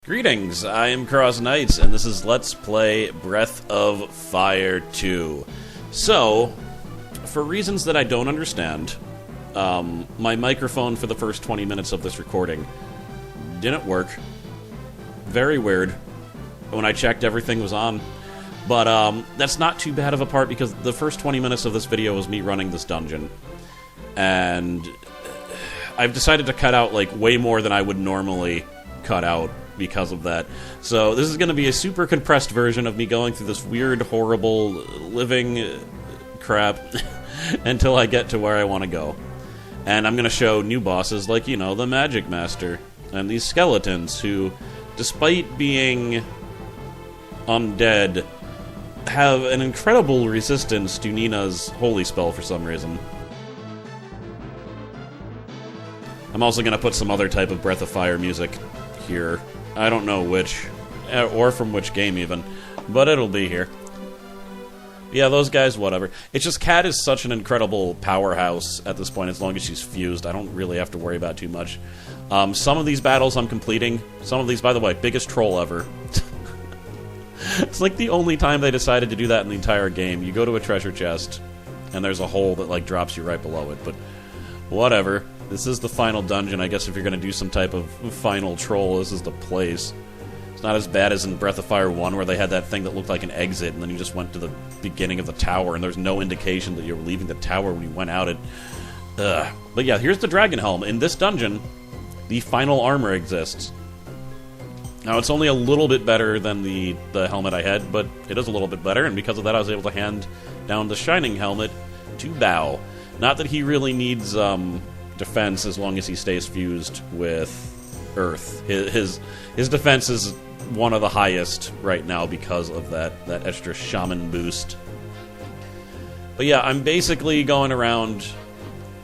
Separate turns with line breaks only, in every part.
Greetings, I am Cross Knights, and this is Let's Play Breath of Fire 2. So, for reasons that I don't understand, my microphone for the first 20 minutes of this recording didn't work. Very weird. When I checked, everything was on. But that's not too bad of a part, because the first 20 minutes of this video was me running this dungeon. And I've decided to cut out, like, way more than I would normally cut out because of that. So this is going to be a super compressed version of me going through this weird, horrible, living crap until I get to where I want to go. And I'm going to show new bosses like, you know, the Magic Master and these skeletons who, despite being undead, have an incredible resistance to Nina's holy spell for some reason. I'm also going to put some other type of Breath of Fire music here. I don't know which, or from which game even, but it'll be here. Yeah, those guys, whatever. It's just Cat is such an incredible powerhouse at this point. As long as she's fused, I don't really have to worry about too much. Some of these battles I'm completing. Some of these, by the way, biggest troll ever. It's like the only time they decided to do that in the entire game. You go to a treasure chest, and there's a hole that like drops you right below it, but whatever. This is the final dungeon. I guess if you're going to do some type of final troll, this is the place. It's not as bad as in Breath of Fire 1, where they had that thing that looked like an exit, and then you just went to the beginning of the tower, and there's no indication that you were leaving the tower when you went out it. But yeah, here's the Dragon Helm. In this dungeon, the final armor exists. Now, it's only a little bit better than the helmet I had, but it is a little bit better, and because of that, I was able to hand down the Shining Helmet to Bao. Not that he really needs defense as long as he stays fused with Earth. His defense is one of the highest right now because of that extra shaman boost. But yeah, I'm basically going around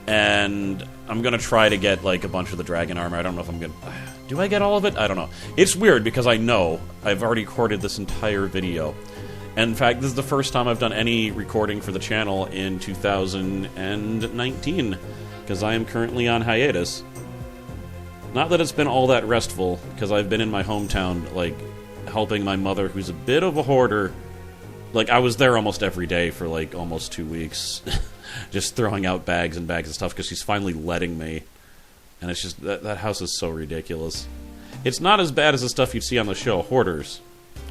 and I'm going to try to get like a bunch of the dragon armor. I don't know if I'm going to... Do I get all of it? I don't know. It's weird because I know I've already recorded this entire video. And in fact, this is the first time I've done any recording for the channel in 2019. Because I am currently on hiatus. Not that it's been all that restful, because I've been in my hometown, like, helping my mother, who's a bit of a hoarder. Like, I was there almost every day for, like, almost 2 weeks. Just throwing out bags and bags of stuff, because she's finally letting me. And it's just, that house is so ridiculous. It's not as bad as the stuff you'd see on the show, Hoarders.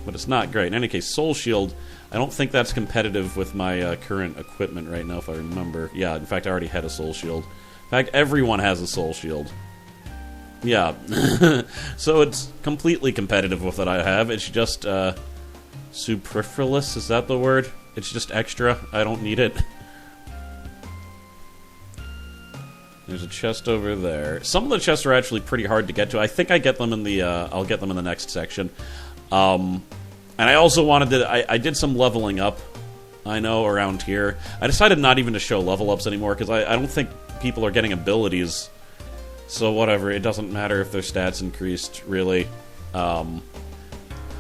But it's not great. In any case, Soul Shield, I don't think that's competitive with my current equipment right now, if I remember. Yeah, in fact, I already had a Soul Shield. In fact, everyone has a Soul Shield. Yeah. So it's completely competitive with what I have. It's just, superfluous, is that the word? It's just extra. I don't need it. There's a chest over there. Some of the chests are actually pretty hard to get to. I think I get them in the, I'll get them in the next section. And I also wanted to, I did some leveling up, I know, around here. I decided not even to show level ups anymore, because I don't think people are getting abilities. So whatever, it doesn't matter if their stats increased, really. I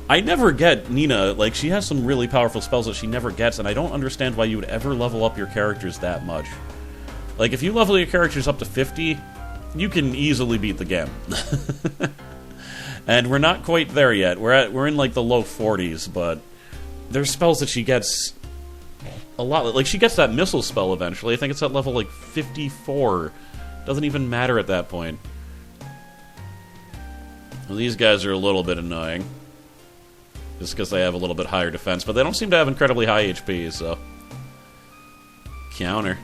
never get Nina, like, she has some really powerful spells that she never gets, and I don't understand why you would ever level up your characters that much. Like, if you level your characters up to 50, you can easily beat the game. And we're not quite there yet. We're in like the low 40s, but there's spells that she gets a lot. Like, she gets that missile spell eventually. I think it's at level like 54. Doesn't even matter at that point. Well, these guys are a little bit annoying. Just because they have a little bit higher defense, but they don't seem to have incredibly high HP, so... Counter.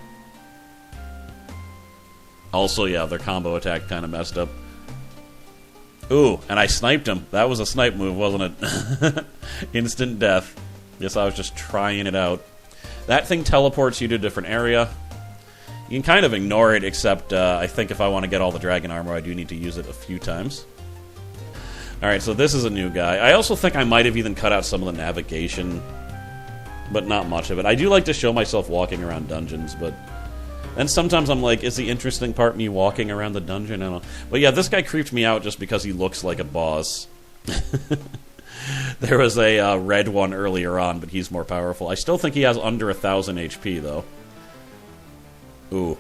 Also, yeah, their combo attack kind of messed up. Ooh, and I sniped him. That was a snipe move, wasn't it? Instant death. Guess I was just trying it out. That thing teleports you to a different area. You can kind of ignore it, except I think if I want to get all the dragon armor, I do need to use it a few times. Alright, so this is a new guy. I also think I might have even cut out some of the navigation, but not much of it. I do like to show myself walking around dungeons, but... And sometimes I'm like, is the interesting part me walking around the dungeon? I don't know. But yeah, this guy creeped me out just because he looks like a boss. There was a red one earlier on, but he's more powerful. I still think he has under 1,000 HP, though. Ooh.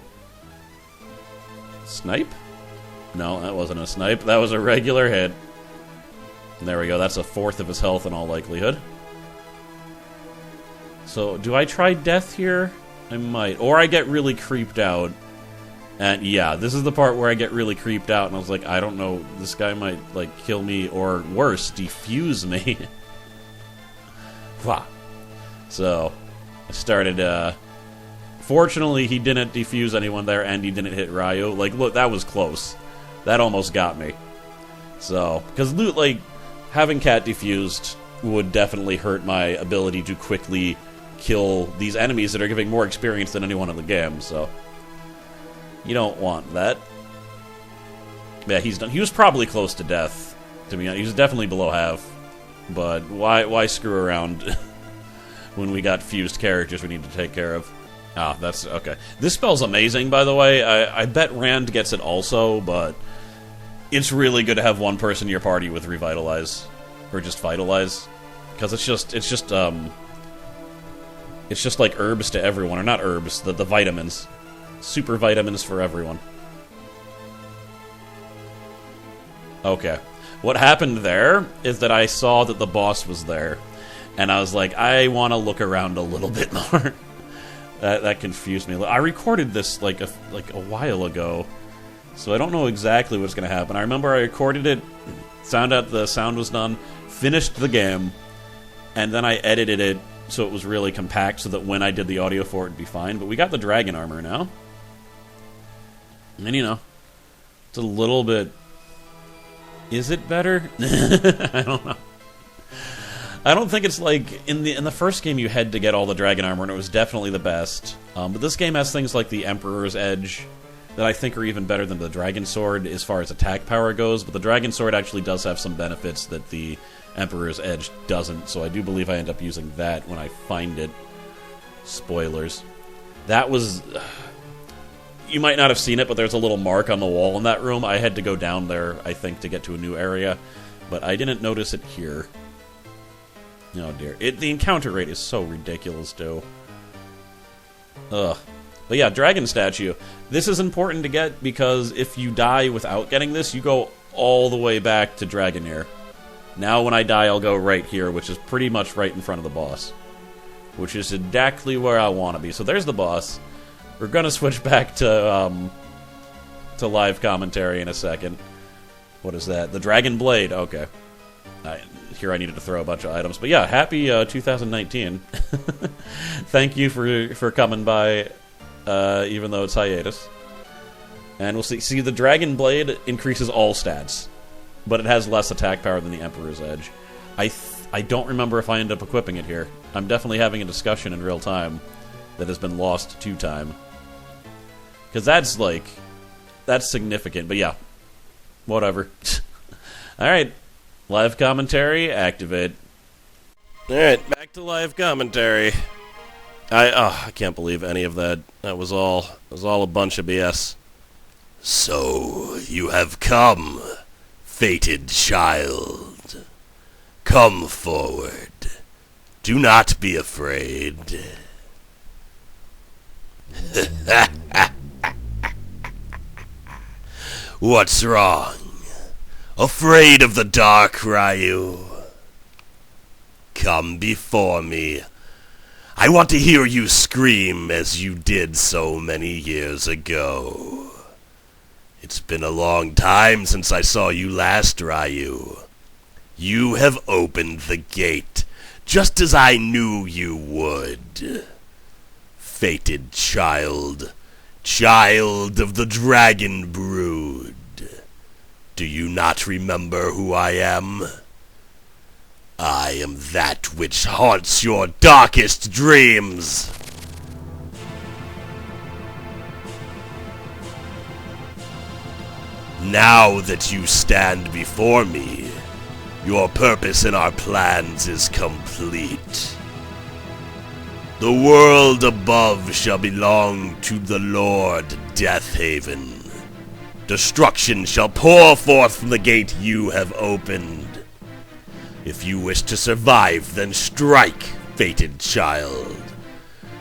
Snipe? No, that wasn't a snipe. That was a regular hit. There we go, that's a fourth of his health in all likelihood. So, do I try death here? I might. Or I get really creeped out. And yeah, this is the part where I get really creeped out, and I was like, I don't know, this guy might, like, kill me, or worse, defuse me. Wow. So, I started, fortunately, he didn't defuse anyone there, and he didn't hit Ryu. Like, look, that was close. That almost got me. So, because, like, having Cat defused would definitely hurt my ability to quickly kill these enemies that are giving more experience than anyone in the game, so you don't want that. Yeah, he's done. He was probably close to death, to be honest. He was definitely below half, but why screw around when we got fused characters we need to take care of? Ah, that's okay. This spell's amazing, by the way. I bet Rand gets it also, but it's really good to have one person in your party with Revitalize, or just Vitalize, because it's just like herbs to everyone, or not herbs, the vitamins. Super vitamins for everyone. Okay. What happened there is that I saw that the boss was there, and I was like, I want to look around a little bit more. That confused me. I recorded this like a while ago, so I don't know exactly what's going to happen. I remember I recorded it, found out the sound was done, finished the game, and then I edited it so it was really compact so that when I did the audio for it, it'd be fine. But we got the dragon armor now. And, you know, it's a little bit... Is it better? I don't know. I don't think it's like... In the first game, you had to get all the dragon armor, and it was definitely the best. But this game has things like the Emperor's Edge that I think are even better than the Dragon Sword as far as attack power goes. But the Dragon Sword actually does have some benefits that the Emperor's Edge doesn't, so I do believe I end up using that when I find it. Spoilers. That was... You might not have seen it, but there's a little mark on the wall in that room. I had to go down there, I think, to get to a new area, but I didn't notice it here. Oh dear. The encounter rate is so ridiculous, too. Ugh. But yeah, Dragon Statue. This is important to get because if you die without getting this, you go all the way back to Dragonair. Now when I die, I'll go right here, which is pretty much right in front of the boss. Which is exactly where I want to be. So there's the boss. We're gonna switch back to live commentary in a second. What is that? The Dragon Blade. Okay. Here I needed to throw a bunch of items. But yeah, happy 2019. Thank you for coming by, even though it's hiatus. And we'll see. See, the Dragon Blade increases all stats, but it has less attack power than the Emperor's Edge. I don't remember if I end up equipping it here. I'm definitely having a discussion in real time that has been lost to time. Because that's significant. But yeah, whatever. Alright, live commentary, activate. Alright, back to live commentary. I can't believe any of that. That was all a bunch of BS. So, you have come, fated child. Come forward. Do not be afraid. What's wrong? Afraid of the dark, Ryu? Come before me. I want to hear you scream as you did so many years ago. It's been a long time since I saw you last, Ryu. You have opened the gate, just as I knew you would. Fated child, child of the dragon brood. Do you not remember who I am? I am that which haunts your darkest dreams. Now that you stand before me, your purpose in our plans is complete. The world above shall belong to the Lord Deathhaven. Destruction shall pour forth from the gate you have opened. If you wish to survive, then strike, fated child.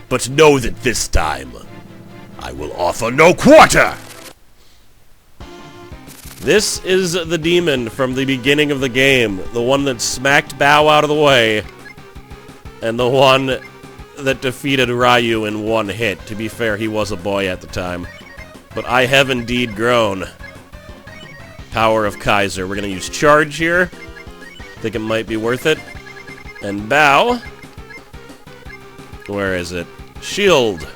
But know that this time, I will offer no quarter! This is the demon from the beginning of the game. The one that smacked Bao out of the way. And the one that defeated Ryu in one hit. To be fair, he was a boy at the time. But I have indeed grown. Power of Kaiser. We're going to use charge here. Think it might be worth it. And Bao. Where is it? Shield.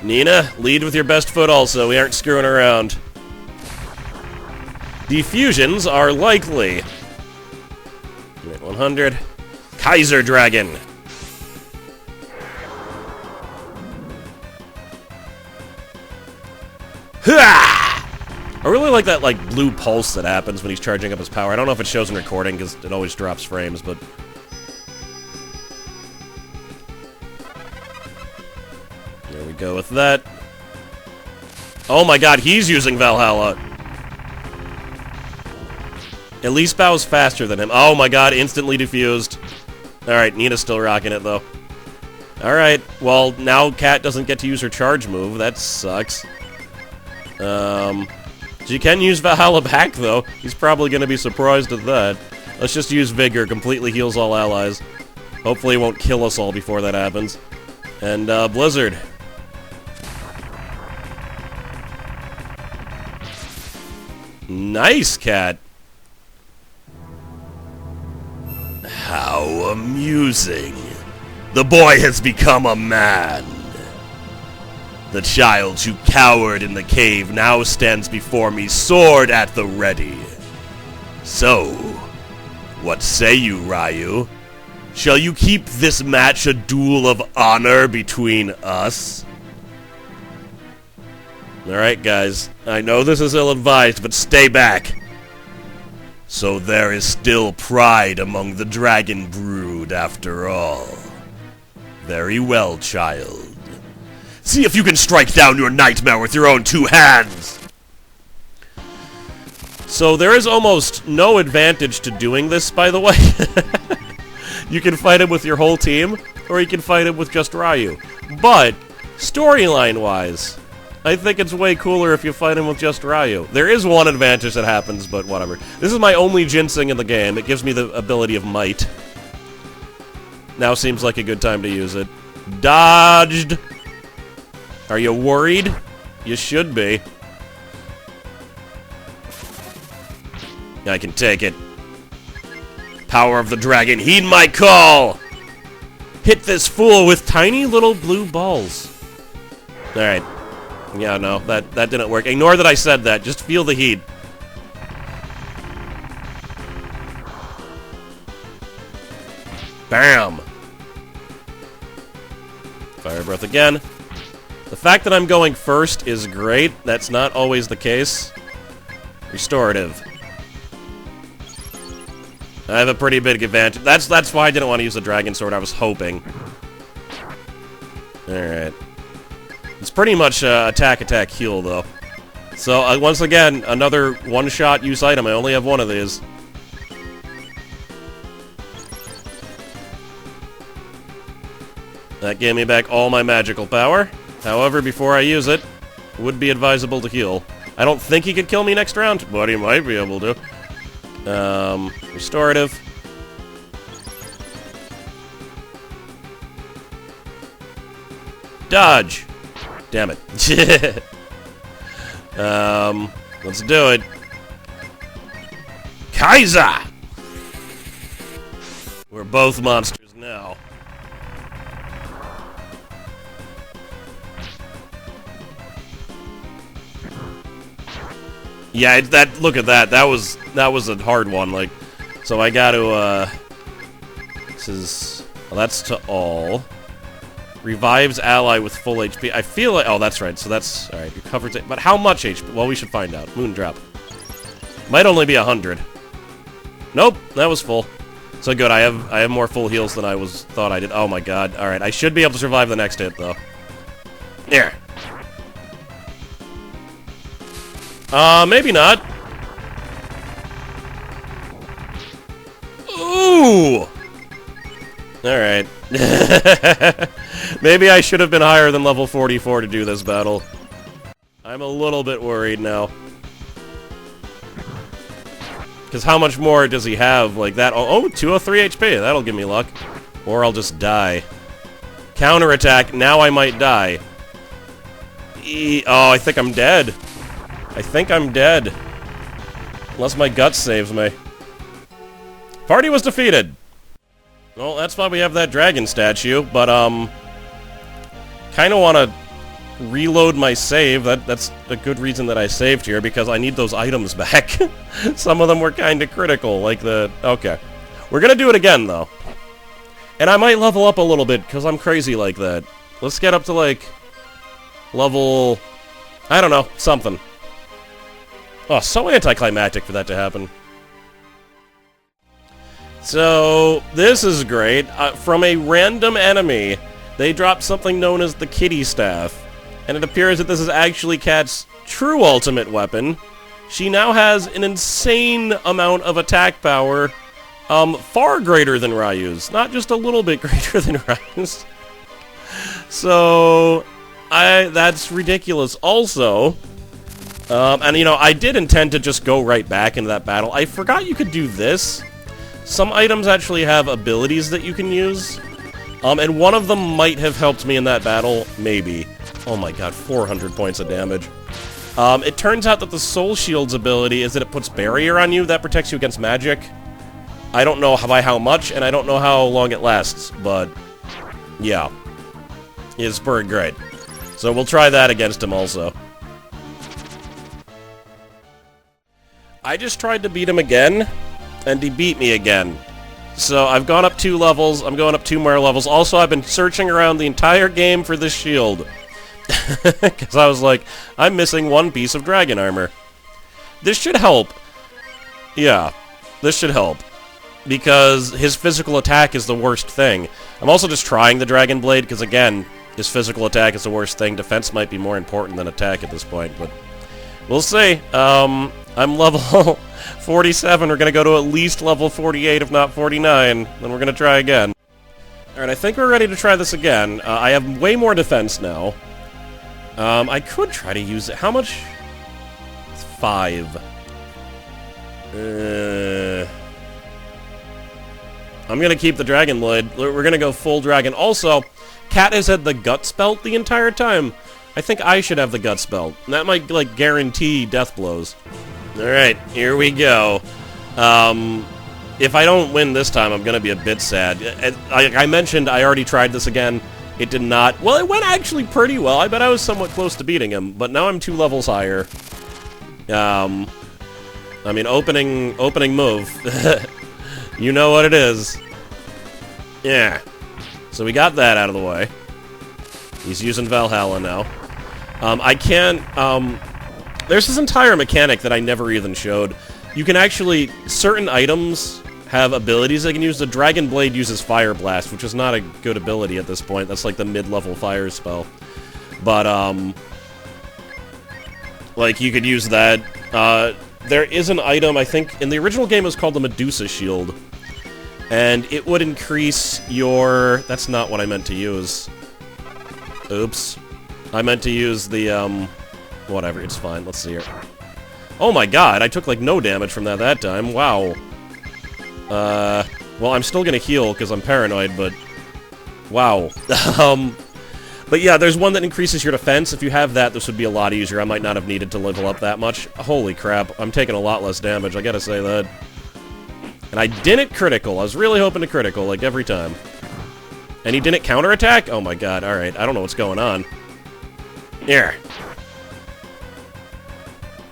Nina, lead with your best foot also. We aren't screwing around. Defusions are likely. 100. Kaiser Dragon. Ha! I really like that blue pulse that happens when he's charging up his power. I don't know if it shows in recording because it always drops frames, but there we go with that. Oh my god, he's using Valhalla. At least Bao's faster than him. Oh my god, instantly diffused. Alright, Nina's still rocking it, though. Alright, well, now Kat doesn't get to use her charge move. That sucks. She can use Valhalla back, though. He's probably going to be surprised at that. Let's just use Vigor. Completely heals all allies. Hopefully it won't kill us all before that happens. And, Blizzard. Nice, Cat. How amusing. The boy has become a man. The child who cowered in the cave now stands before me, sword at the ready. So, what say you, Ryu? Shall you keep this match a duel of honor between us? Alright, guys. I know this is ill-advised, but stay back. So there is still pride among the dragon brood, after all. Very well, child. See if you can strike down your nightmare with your own two hands! So there is almost no advantage to doing this, by the way. You can fight him with your whole team, or you can fight him with just Ryu. But, storyline-wise, I think it's way cooler if you fight him with just Ryu. There is one advantage that happens, but whatever. This is my only ginseng in the game. It gives me the ability of might. Now seems like a good time to use it. Dodged! Are you worried? You should be. I can take it. Power of the dragon, heed my call! Hit this fool with tiny little blue balls. Alright. Yeah, no, that didn't work. Ignore that I said that. Just feel the heat. Bam! Fire breath again. The fact that I'm going first is great. That's not always the case. Restorative. I have a pretty big advantage. That's why I didn't want to use the Dragon Sword. I was hoping. Alright. It's pretty much attack, attack, heal, though. So, once again, another one-shot use item. I only have one of these. That gave me back all my magical power. However, before I use it, it would be advisable to heal. I don't think he could kill me next round, but he might be able to. Restorative. Dodge! Damn it. Let's do it. Kaiser! We're both monsters now. Yeah, look at that. That was a hard one, like, so I gotta, this is, well, that's to all. Revives ally with full HP. I feel like, oh, that's right, so that's, alright, recovers it, but how much HP? Well, we should find out. Moondrop. Might only be 100. Nope, that was full. So good, I have more full heals than I thought I did. Oh my god, alright, I should be able to survive the next hit, though. There. Maybe not. Ooh! Alright. Maybe I should have been higher than level 44 to do this battle.
I'm a little bit worried now. Because how much more does he have? Like that? Oh, 203 HP. That'll give me luck. Or I'll just die. Counterattack. Now I might die. Oh, I think I'm dead. I think I'm dead. Unless my gut saves me. Party was defeated. Well, that's why we have that dragon statue, but, kind of want to reload my save. That's a good reason that I saved here, because I need those items back. Some of them were kind of critical, like the... Okay. We're gonna do it again, though. And I might level up a little bit, because I'm crazy like that. Let's get up to, like, level... I don't know, something. Oh, so anticlimactic for that to happen. So, this is great. From a random enemy, they dropped something known as the Kitty Staff. And it appears that this is actually Kat's true ultimate weapon. She now has an insane amount of attack power, far greater than Ryu's. Not just a little bit greater than Ryu's. So, that's ridiculous. Also, and you know, I did intend to just go right back into that battle. I forgot you could do this. Some items actually have abilities that you can use. And one of them might have helped me in that battle, maybe. Oh my god, 400 points of damage. It turns out that the Soul Shield's ability is that it puts barrier on you that protects you against magic. I don't know by how much, and I don't know how long it lasts, but yeah. It's pretty great. So we'll try that against him also. I just tried to beat him again, and he beat me again. So I've gone up 2 levels, I'm going up 2 more levels. Also, I've been searching around the entire game for this shield. Because I was like, I'm missing one piece of dragon armor. This should help. Yeah, this should help. Because his physical attack is the worst thing. I'm also just trying the Dragon Blade, because again, his physical attack is the worst thing. Defense might be more important than attack at this point, but we'll see. I'm level 47. We're going to go to at least level 48, if not 49. Then we're going to try again. Alright, I think we're ready to try this again. I have way more defense now. I could try to use it. How much? It's 5. I'm going to keep the Dragon Blade. We're going to go full dragon. Also, Kat has had the Guts Belt the entire time. I think I should have the Guts Belt. And that might, like, guarantee death blows. Alright, here we go. If I don't win this time, I'm going to be a bit sad. I mentioned I already tried this again. It did not... Well, it went actually pretty well. I bet I was somewhat close to beating him. But now I'm 2 levels higher. I mean, opening move. You know what it is. Yeah. So we got that out of the way. He's using Valhalla now. I can't... There's this entire mechanic that I never even showed. You can actually... Certain items have abilities they can use. The Dragon Blade uses Fire Blast, which is not a good ability at this point. That's like the mid-level fire spell. But, like, you could use that. There is an item, I think... In the original game, it was called the Medusa Shield. And it would increase your... That's not what I meant to use. Oops. I meant to use the, Whatever, it's fine. Let's see here. Oh my god, I took, like, no damage from that time. Wow. Well, I'm still gonna heal, because I'm paranoid, but... Wow. But yeah, there's one that increases your defense. If you have that, this would be a lot easier. I might not have needed to level up that much. Holy crap, I'm taking a lot less damage, I gotta say that. And I didn't critical. I was really hoping to critical, like, every time. And he didn't counterattack? Oh my god, alright. I don't know what's going on. Here.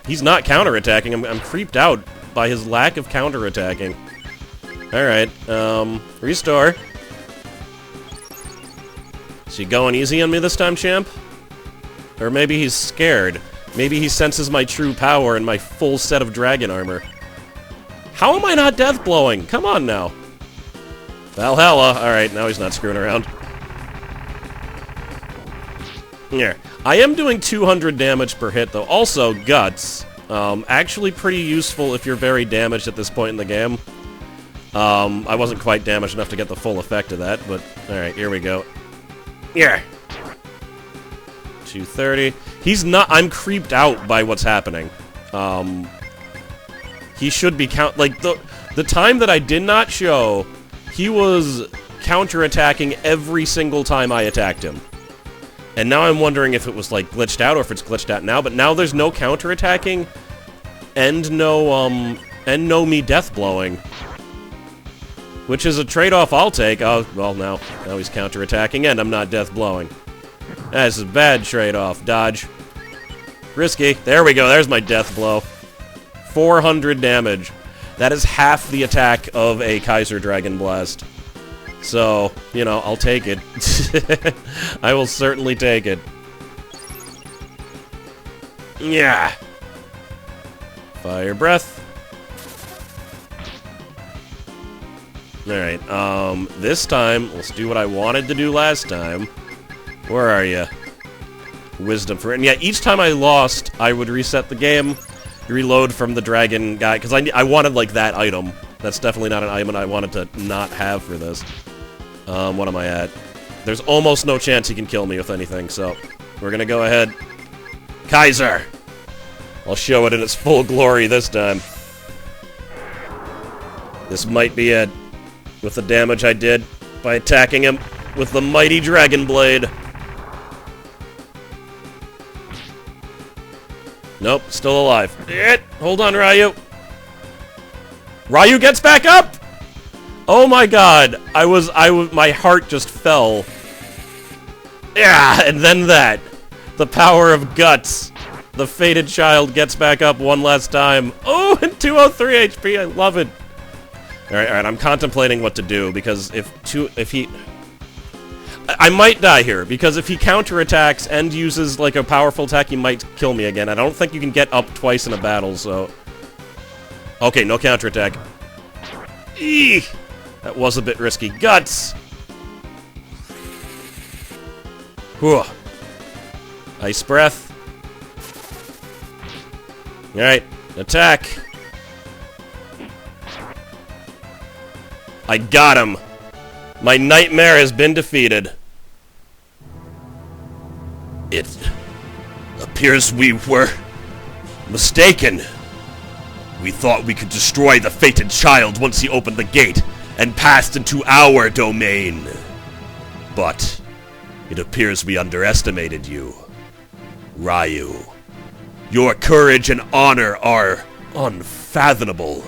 He's not counterattacking. I'm creeped out by his lack of counterattacking. Alright, restore. Is he going easy on me this time, champ? Or maybe he's scared. Maybe he senses my true power and my full set of dragon armor. How am I not death blowing? Come on now. Valhalla. Alright, now he's not screwing around. Here. I am doing 200 damage per hit, though. Also, Guts. Actually pretty useful if you're very damaged at this point in the game. I wasn't quite damaged enough to get the full effect of that, but... Alright, here we go. Here! 230. He's not... I'm creeped out by what's happening. He should be like, the time that I did not show, he was counterattacking every single time I attacked him. And now I'm wondering if it was, like, glitched out or if it's glitched out now, but now there's no counterattacking and no me death blowing. Which is a trade-off I'll take. Oh, well, now he's counterattacking and I'm not death blowing. That's a bad trade-off. Dodge. Risky. There we go. There's my death blow. 400 damage. That is half the attack of a Kaiser Dragon Blast. So, you know, I'll take it. I will certainly take it. Yeah. Fire Breath. Alright, this time, let's do what I wanted to do last time. Where are you? Wisdom for it. And yeah, each time I lost, I would reset the game, reload from the dragon guy, because I wanted, like, that item. That's definitely not an item I wanted to not have for this. What am I at? There's almost no chance he can kill me with anything, so we're gonna go ahead. Kaiser! I'll show it in its full glory this time. This might be it. With the damage I did by attacking him with the mighty Dragon Blade. Nope, still alive. Hold on, Ryu. Ryu gets back up! Oh my god, my heart just fell. Yeah, and then that. The power of guts. The fated child gets back up one last time. Oh, and 203 HP, I love it. Alright, I'm contemplating what to do, because if he... I might die here, because if he counterattacks and uses, like, a powerful attack, he might kill me again. I don't think you can get up twice in a battle, so... Okay, no counterattack. Eek! That was a bit risky. Guts! Whew. Ice Breath. Alright, attack! I got him! My nightmare has been defeated. It appears we were mistaken. We thought we could destroy the fated child once he opened the gate and passed into our domain. But it appears we underestimated you. Ryu, your courage and honor are unfathomable.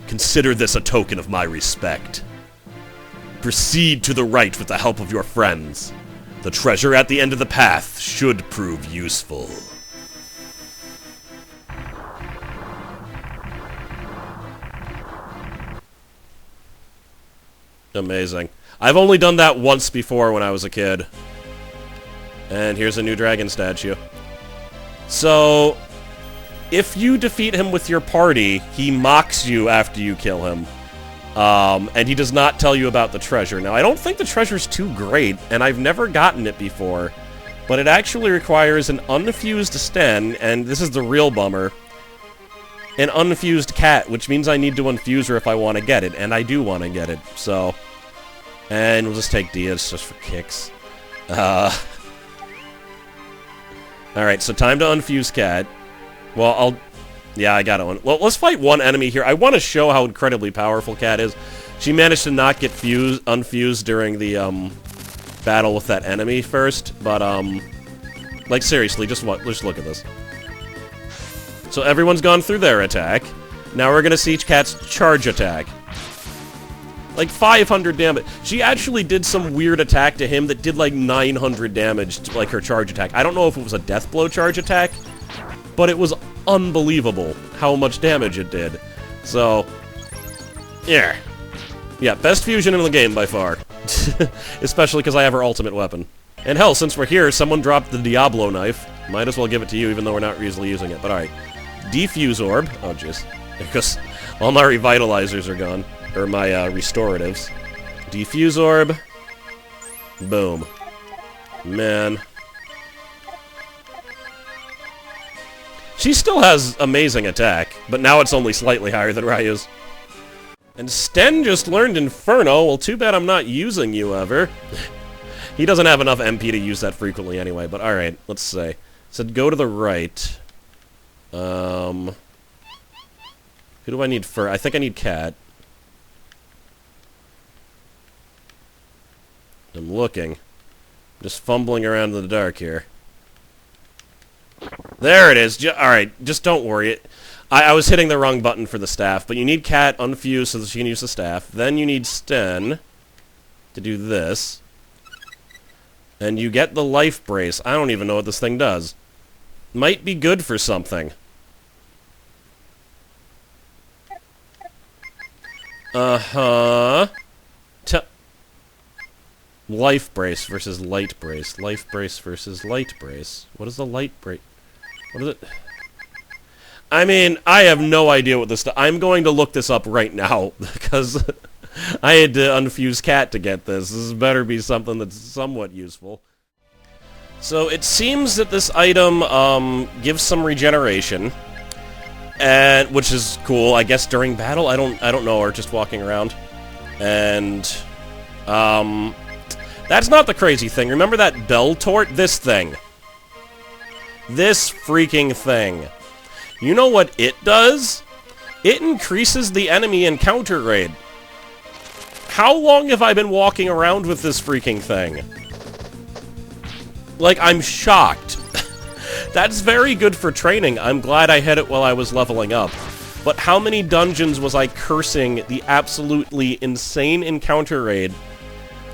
Consider this a token of my respect. Proceed to the right with the help of your friends. The treasure at the end of the path should prove useful. Amazing. I've only done that once before when I was a kid. And here's a new dragon statue. So, if you defeat him with your party, he mocks you after you kill him. And he does not tell you about the treasure. Now, I don't think the treasure's too great, and I've never gotten it before. But it actually requires an unfused Sten, and this is the real bummer. An unfused cat, which means I need to unfuse her if I want to get it, and I do want to get it, so... And we'll just take Diaz just for kicks. Alright, so time to unfuse cat. Well, yeah, I got one. Well, let's fight one enemy here. I want to show how incredibly powerful Cat is. She managed to not get unfused during the, battle with that enemy first, but, like, seriously, just look at this. So everyone's gone through their attack. Now we're gonna see Cat's charge attack. Like, 500 damage. She actually did some weird attack to him that did, like, 900 damage to, like, her charge attack. I don't know if it was a death blow charge attack, but it was unbelievable how much damage it did. So, yeah. Yeah, best fusion in the game by far. Especially because I have her ultimate weapon. And hell, since we're here, someone dropped the Diablo knife. Might as well give it to you, even though we're not usually using it. But alright. Defuse Orb. Oh, jeez. Because all my revitalizers are gone. Or my, restoratives. Defuse Orb. Boom. Man. She still has amazing attack, but now it's only slightly higher than Ryu's. And Sten just learned Inferno. Well, too bad I'm not using you ever. He doesn't have enough MP to use that frequently anyway, but alright, let's say. said go to the right. Who do I need first? I think I need Cat. I'm looking. Just fumbling around in the dark here. There it is. Alright, just don't worry. I was hitting the wrong button for the staff, but you need Cat unfused so that she can use the staff. Then you need Sten to do this. And you get the life brace. I don't even know what this thing does. Might be good for something. Uh-huh. Life brace versus light brace. Life brace versus light brace. What is the light brace? What is it? I mean, I have no idea what this... I'm going to look this up right now, because I had to unfuse Cat to get this. This better be something that's somewhat useful. So, it seems that this item, gives some regeneration. And, which is cool, I guess during battle? I don't know, or just walking around. And, that's not the crazy thing. Remember that bell tort? This thing. This freaking thing. You know what it does? It increases the enemy encounter rate. How long have I been walking around with this freaking thing? Like, I'm shocked. That's very good for training. I'm glad I had it while I was leveling up. But how many dungeons was I cursing the absolutely insane encounter rate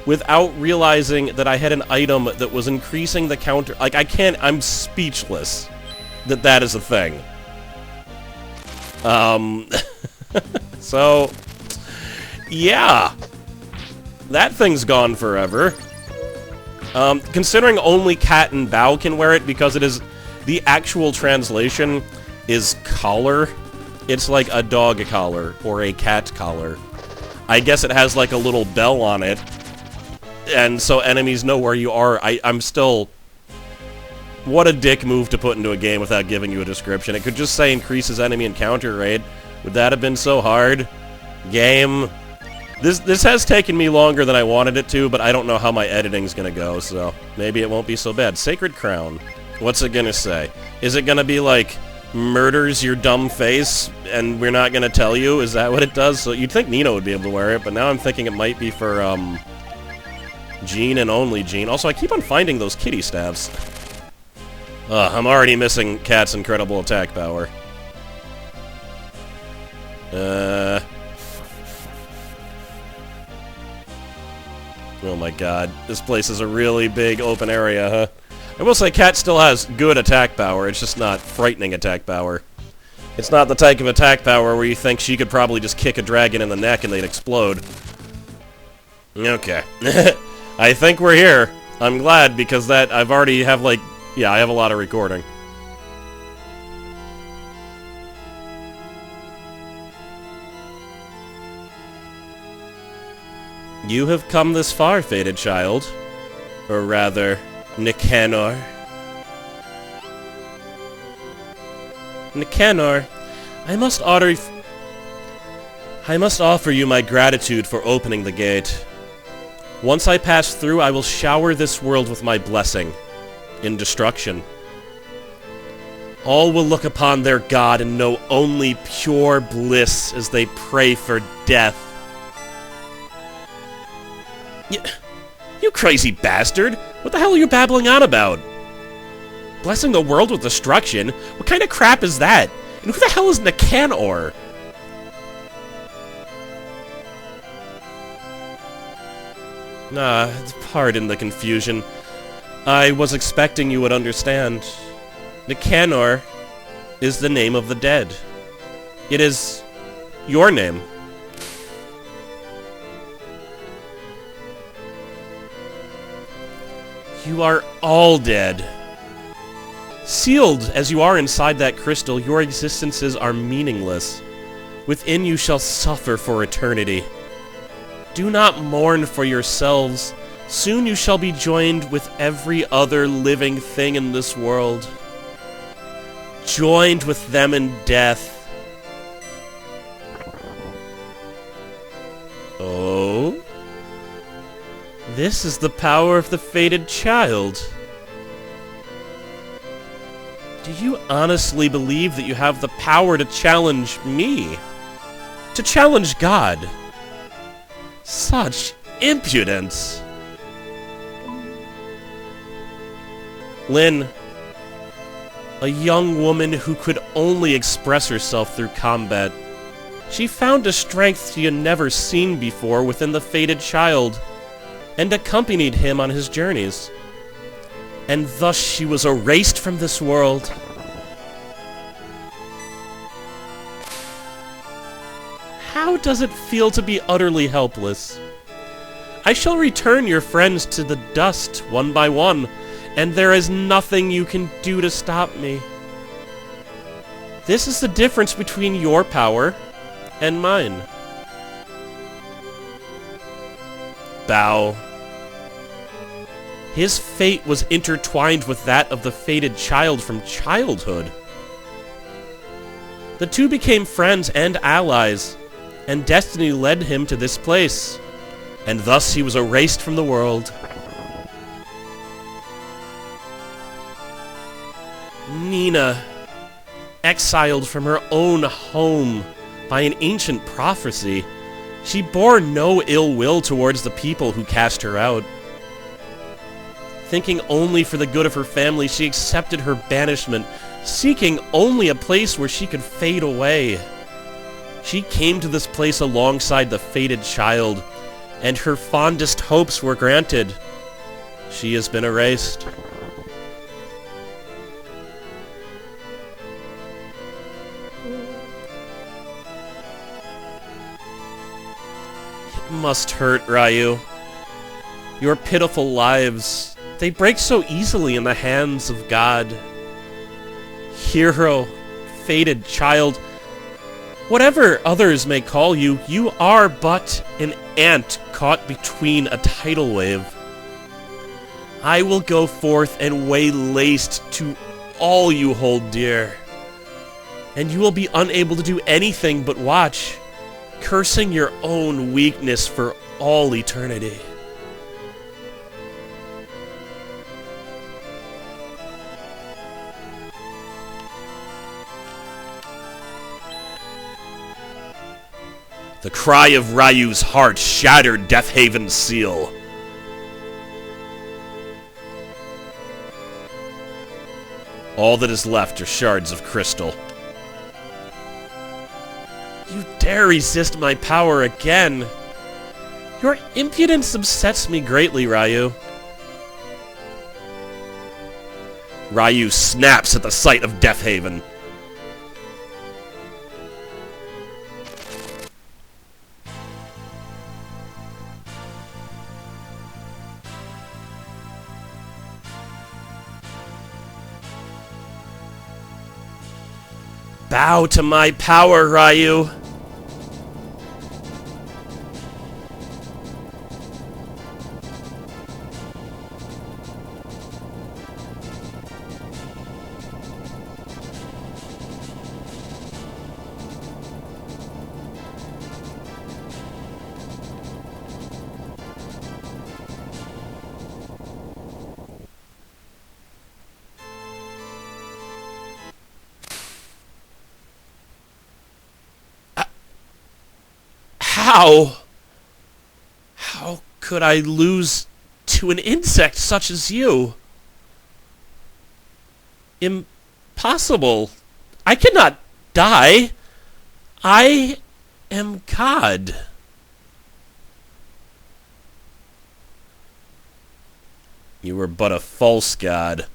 without realizing that I had an item that was increasing the counter... Like, I'm speechless that that is a thing. So, yeah. That thing's gone forever. Considering only Cat and Bao can wear it because it is... The actual translation is collar. It's like a dog collar or a cat collar. I guess it has like a little bell on it. And so enemies know where you are. I'm still... What a dick move to put into a game without giving you a description. It could just say increases enemy encounter rate. Would that have been so hard? Game. This has taken me longer than I wanted it to, but I don't know how my editing's gonna go, so maybe it won't be so bad. Sacred Crown. What's it gonna say? Is it gonna be like, murders your dumb face, and we're not gonna tell you? Is that what it does? So you'd think Nino would be able to wear it, but now I'm thinking it might be for, Jean and only Jean. Also, I keep on finding those kitty staffs. I'm already missing Cat's incredible attack power. Oh my god. This place is a really big open area, huh? I will say Cat still has good attack power, it's just not frightening attack power. It's not the type of attack power where you think she could probably just kick a dragon in the neck and they'd explode. Okay. I think we're here. I'm glad, because that, I've already have, like... Yeah, I have a lot of recording. You have come this far, fated child. Or rather, Nicanor. Nicanor, I must offer you my gratitude for opening the gate. Once I pass through, I will shower this world with my blessing. In destruction. All will look upon their god and know only pure bliss as they pray for death. You crazy bastard! What the hell are you babbling on about? Blessing the world with destruction? What kind of crap is that? And who the hell is Nicanor? Pardon the confusion. I was expecting you would understand. Nicanor is the name of the dead. It is your name. You are all dead. Sealed as you are inside that crystal, your existences are meaningless. Within you shall suffer for eternity. Do not mourn for yourselves. Soon you shall be joined with every other living thing in this world. Joined with them in death. Oh? This is the power of the fated child. Do you honestly believe that you have the power to challenge me? To challenge God? Such impudence! Lyn, a young woman who could only express herself through combat, she found a strength she had never seen before within the fated child, and accompanied him on his journeys. And thus she was erased from this world. How does it feel to be utterly helpless? I shall return your friends to the dust one by one, and there is nothing you can do to stop me. This is the difference between your power and mine. Bow. His fate was intertwined with that of the fated child from childhood. The two became friends and allies, and destiny led him to this place, and thus he was erased from the world. Nina, exiled from her own home by an ancient prophecy, she bore no ill will towards the people who cast her out. Thinking only for the good of her family, she accepted her banishment, seeking only a place where she could fade away. She came to this place alongside the fated child, and her fondest hopes were granted. She has been erased. It must hurt, Ryu. Your pitiful lives, they break so easily in the hands of God. Hero, fated child, whatever others may call you, you are but an ant caught between a tidal wave. I will go forth and weigh laced to all you hold dear, and you will be unable to do anything but watch, cursing your own weakness for all eternity. The cry of Ryu's heart shattered Death Haven's seal. All that is left are shards of crystal. You dare resist my power again. Your impudence upsets me greatly, Ryu. Ryu snaps at the sight of Death Haven. Bow to my power, Ryu. How could I lose to an insect such as you? Impossible. I cannot die. I am God. You were but a false god.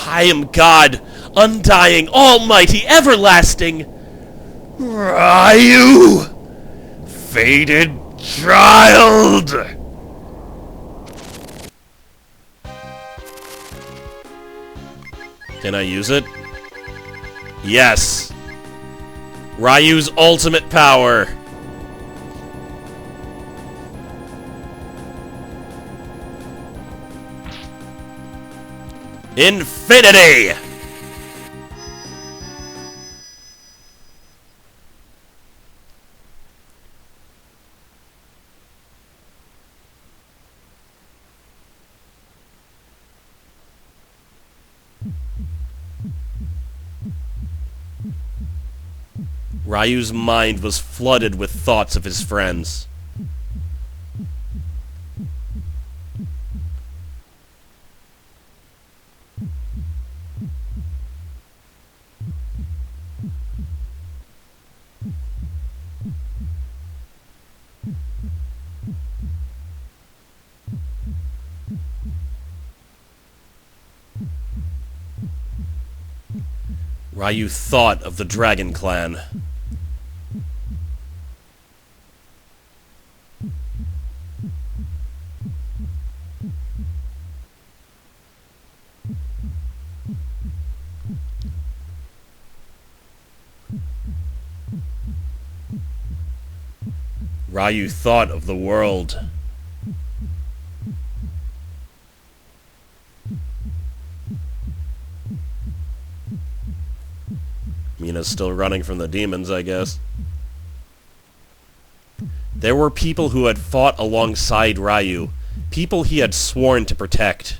I am God, undying, almighty, everlasting. Ryu! Fated child! Can I use it? Yes! Ryu's ultimate power! Infinity! Ryu's mind was flooded with thoughts of his friends. Ryu thought of the Dragon Clan. Ryu thought of the world. Mina's still running from the demons, I guess. There were people who had fought alongside Ryu. People he had sworn to protect.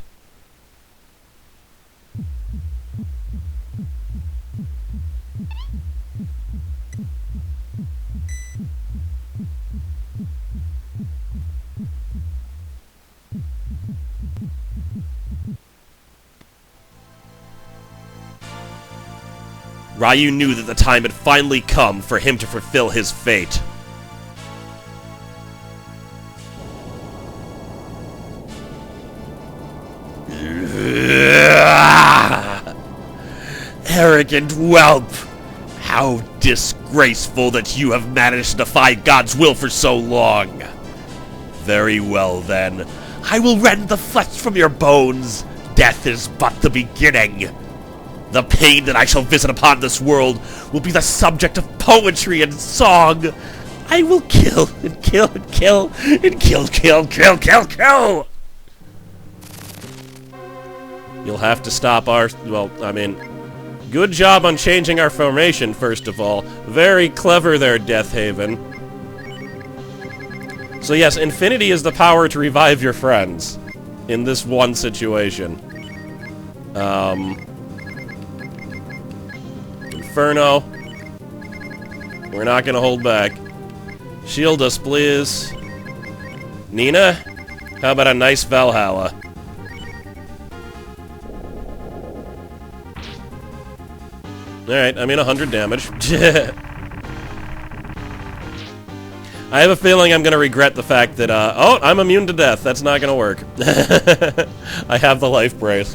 Ryu knew that the time had finally come for him to fulfill his fate. Arrogant whelp! How disgraceful that you have managed to defy God's will for so long! Very well then, I will rend the flesh from your bones. Death is but the beginning. The pain that I shall visit upon this world will be the subject of poetry and song. I will kill and kill and kill and kill. You'll have to stop our... well, I mean... good job on changing our formation, first of all. Very clever there, Death Haven. So yes, Infinity is the power to revive your friends. In this one situation. Inferno. We're not gonna hold back. Shield us, please. Nina? How about a nice Valhalla? Alright, I mean 100 damage. I have a feeling I'm gonna regret the fact that, oh, I'm immune to death. That's not gonna work. I have the life brace.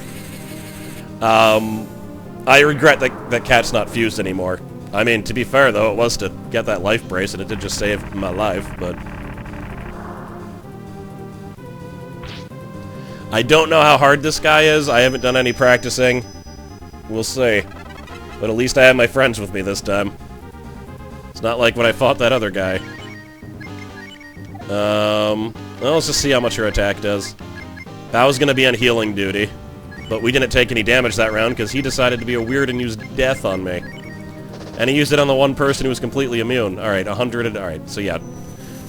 I regret that Cat's not fused anymore. I mean, to be fair, though, it was to get that life brace, and it did just save my life, but... I don't know how hard this guy is. I haven't done any practicing. We'll see. But at least I have my friends with me this time. It's not like when I fought that other guy. Well, let's just see how much her attack does. Bao's gonna be on healing duty. But we didn't take any damage that round because he decided to be a weird and use death on me. And he used it on the one person who was completely immune. Alright, 100... alright, so yeah.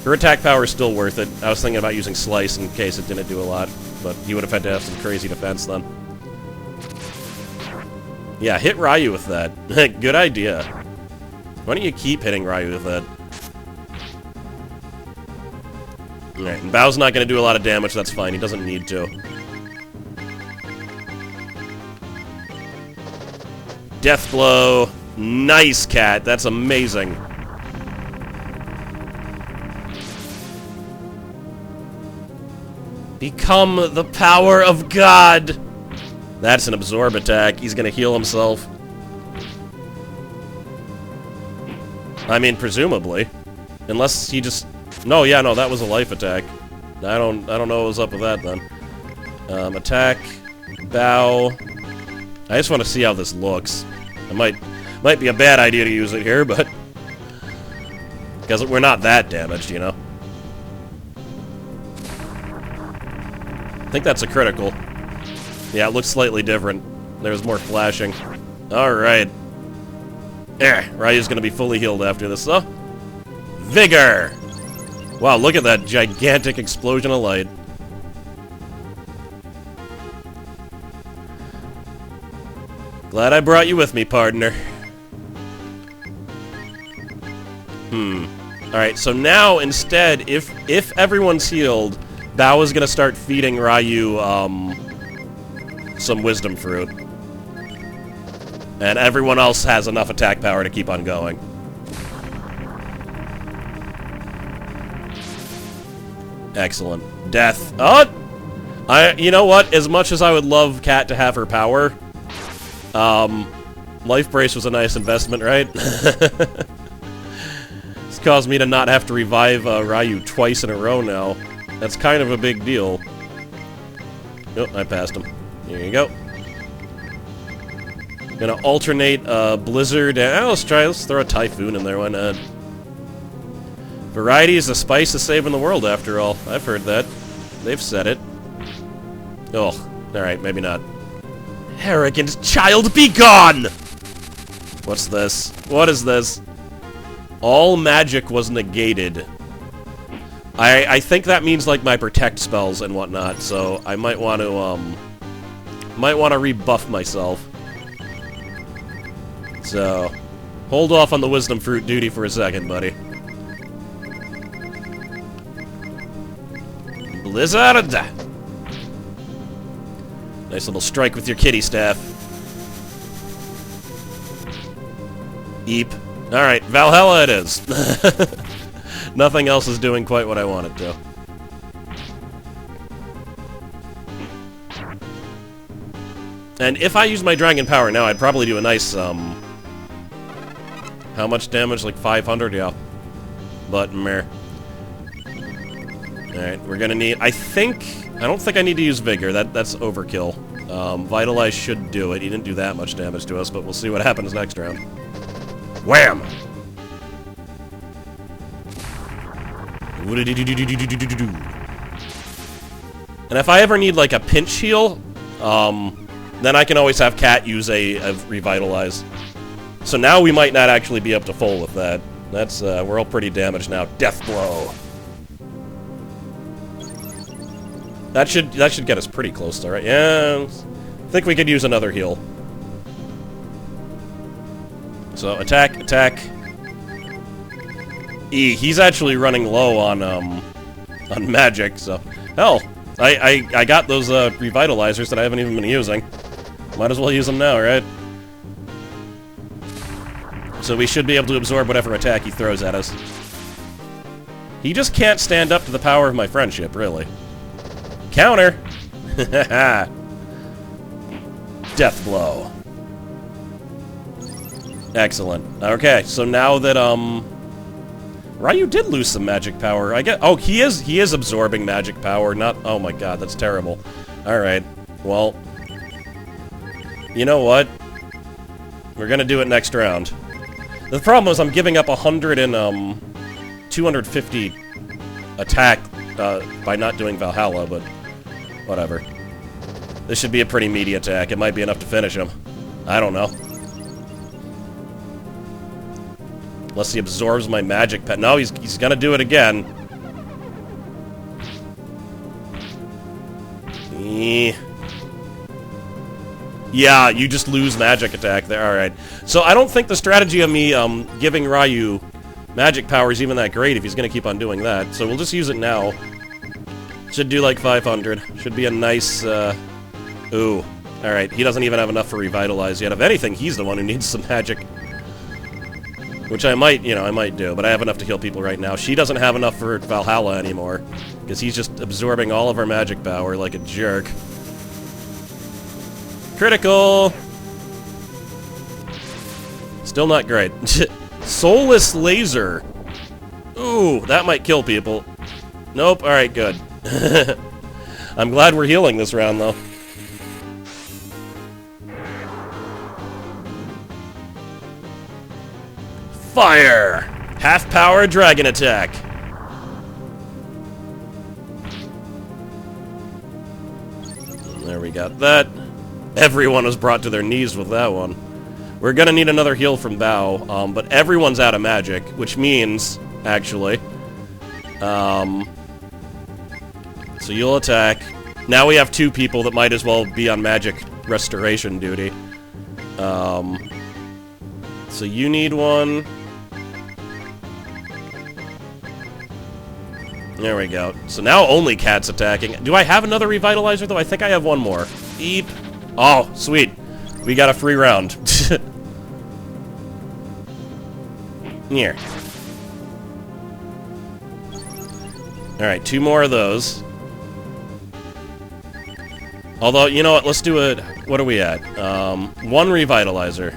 Her attack power is still worth it. I was thinking about using Slice in case it didn't do a lot. But he would have had to have some crazy defense then. Yeah, hit Ryu with that. Good idea. Why don't you keep hitting Ryu with that? Alright, and Bao's not going to do a lot of damage, that's fine. He doesn't need to. Death blow. Nice, Cat. That's amazing. Become the power of God. That's an absorb attack. He's gonna heal himself. I mean, presumably. Unless he just... no, yeah, no, that was a life attack. I don't know what was up with that, then. Attack. Bow. I just want to see how this looks. It might be a bad idea to use it here, but... because we're not that damaged, you know? I think that's a critical. Yeah, it looks slightly different. There's more flashing. Alright. Ryu's gonna be fully healed after this, though. Vigor! Wow, look at that gigantic explosion of light. Glad I brought you with me, partner. Alright, so now, instead, if everyone's healed, Bao is gonna start feeding Ryu, some Wisdom Fruit. And everyone else has enough attack power to keep on going. Excellent. Death. Oh! You know what? As much as I would love Kat to have her power, Life Brace was a nice investment, right? It's caused me to not have to revive Ryu twice in a row now. That's kind of a big deal. Oh, I passed him. Here you go. Gonna alternate Blizzard. Let's throw a Typhoon in there, why not? Variety is the spice of saving the world, after all. I've heard that. They've said it. Oh, alright, maybe not. Arrogant child, be gone! What's this? What is this? All magic was negated. I think that means, like, my protect spells and whatnot, so I might want to rebuff myself. So, hold off on the Wisdom Fruit duty for a second, buddy. Blizzard! Nice little strike with your kitty staff. Eep. Alright, Valhalla it is. Nothing else is doing quite what I want it to. And if I use my Dragon Power now, I'd probably do a nice, how much damage? Like 500? Yeah. But, meh. Alright, we're gonna need... I don't think I need to use Vigor. That's overkill. Vitalize should do it. He didn't do that much damage to us, but we'll see what happens next round. Wham! And if I ever need, like, a pinch heal, then I can always have Kat use a Revitalize. So now we might not actually be up to full with that. That's, we're all pretty damaged now. Death Blow! That should get us pretty close, though, right? Yeah, I think we could use another heal. So, attack, attack. He's actually running low on magic, so... Hell, I got those, revitalizers that I haven't even been using. Might as well use them now, right? So we should be able to absorb whatever attack he throws at us. He just can't stand up to the power of my friendship, really. Counter! Death Blow. Excellent. Okay, so now that, Ryu did lose some magic power. Oh, he is absorbing magic power, not... Oh my god, that's terrible. Alright, well... You know what? We're gonna do it next round. The problem is I'm giving up 100 and, 250 attack, by not doing Valhalla, but... Whatever. This should be a pretty meaty attack. It might be enough to finish him. I don't know. Unless he absorbs my magic pet. No, he's gonna do it again. Yeah, you just lose magic attack there. Alright. So I don't think the strategy of me giving Ryu magic power is even that great if he's gonna keep on doing that. So we'll just use it now. Should do like 500. Should be a nice, Ooh. Alright, he doesn't even have enough for Revitalize yet. If anything, he's the one who needs some magic. Which I might do, but I have enough to heal people right now. She doesn't have enough for Valhalla anymore, because he's just absorbing all of our magic power like a jerk. Critical! Still not great. Soulless Laser! Ooh, that might kill people. Nope, alright, good. I'm glad we're healing this round, though. Fire! Half-power dragon attack. There we got that. Everyone was brought to their knees with that one. We're gonna need another heal from Bao, but everyone's out of magic, which means, actually... So you'll attack. Now we have two people that might as well be on magic restoration duty. So you need one. There we go. So now only Cat's attacking. Do I have another Revitalizer, though? I think I have one more. Eep. Oh, sweet. We got a free round. Here. Alright, 2 more of those. Although, you know what? Let's do it. What are we at? 1 Revitalizer.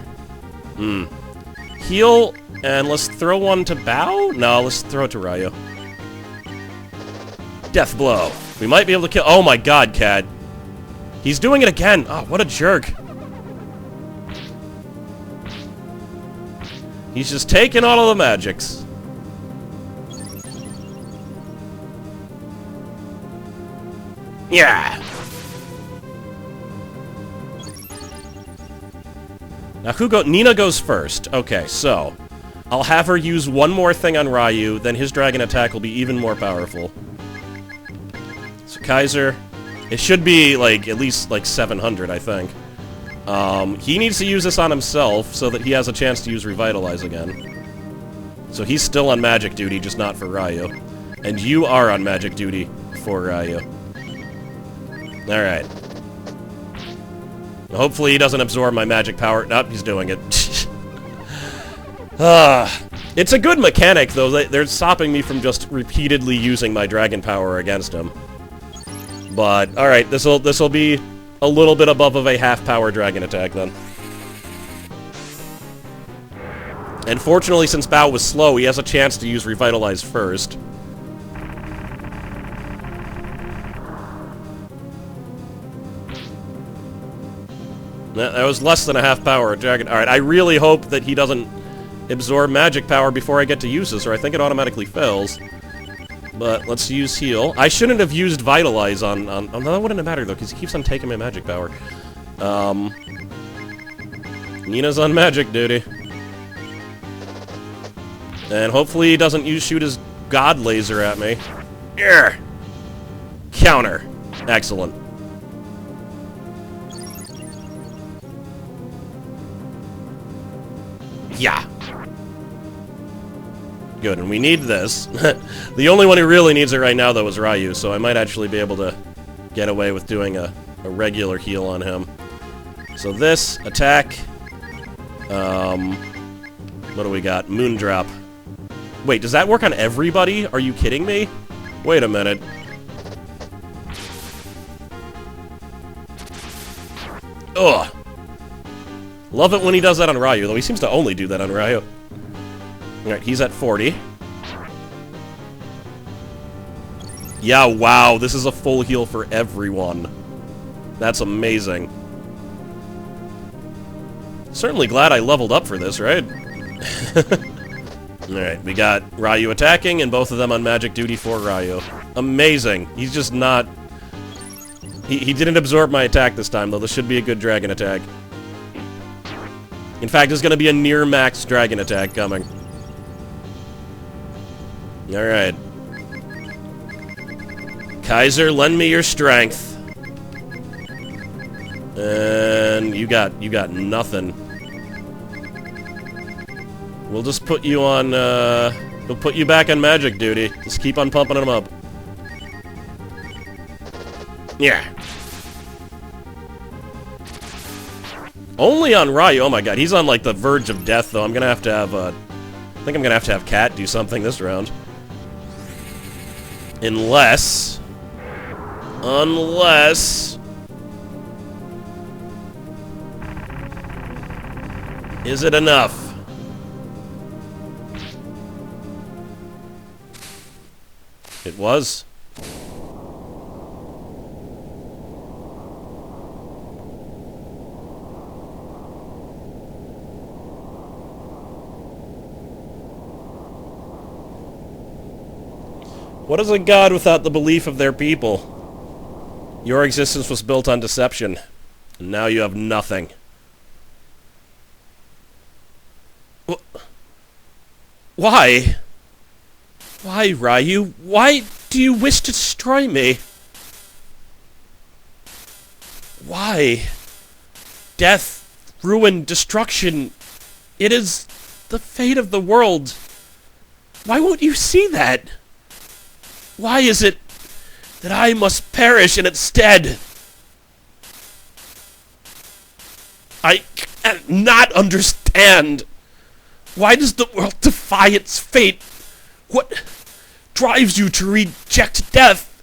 Heal, and let's throw one to Bao? No, let's throw it to Ryu. Death Blow. We might be able to kill... Oh my god, Cat. He's doing it again! Oh, what a jerk. He's just taking all of the magics. Yeah! Now Nina goes first. Okay, so... I'll have her use one more thing on Ryu, then his dragon attack will be even more powerful. So Kaiser... It should be, like, at least, like, 700, I think. He needs to use this on himself so that he has a chance to use Revitalize again. So he's still on magic duty, just not for Ryu. And you are on magic duty for Ryu. Alright. Hopefully he doesn't absorb my magic power. Nope, he's doing it. It's a good mechanic, though. They're stopping me from just repeatedly using my dragon power against him. But, alright, this'll be a little bit above of a half-power dragon attack, then. And fortunately, since Bao was slow, he has a chance to use Revitalize first. That was less than a half-power dragon. Alright, I really hope that he doesn't absorb magic power before I get to use this, or I think it automatically fails. But let's use heal. I shouldn't have used Vitalize on oh, no, that wouldn't have mattered, though, because he keeps on taking my magic power. Nina's on magic duty. And hopefully he doesn't shoot his god laser at me. Yeah. Counter. Excellent. Yeah. Good, and we need this. The only one who really needs it right now, though, is Ryu, so I might actually be able to get away with doing a regular heal on him. So this, attack. What do we got? Moondrop. Wait, does that work on everybody? Are you kidding me? Wait a minute. Ugh. Love it when he does that on Ryu, though he seems to only do that on Ryu. Alright, he's at 40. Yeah, wow, this is a full heal for everyone. That's amazing. Certainly glad I leveled up for this, right? Alright, we got Ryu attacking, and both of them on magic duty for Ryu. Amazing. He's just not... He didn't absorb my attack this time, though. This should be a good dragon attack. In fact, there's going to be a near-max dragon attack coming. Alright. Kaiser, lend me your strength. And you got nothing. We'll just put you on, we'll put you back on magic duty. Just keep on pumping them up. Yeah. Only on Ryu. Oh my god, he's on, like, the verge of death, though. I'm gonna have to have, I think I'm gonna have to have Cat do something this round. Unless... Is it enough? It was. What is a god without the belief of their people? Your existence was built on deception, and now you have nothing. Why? Why, Ryu? Why do you wish to destroy me? Why? Death, ruin, destruction. It is the fate of the world. Why won't you see that? Why is it that I must perish in its stead? I cannot understand. Why does the world defy its fate? What drives you to reject death?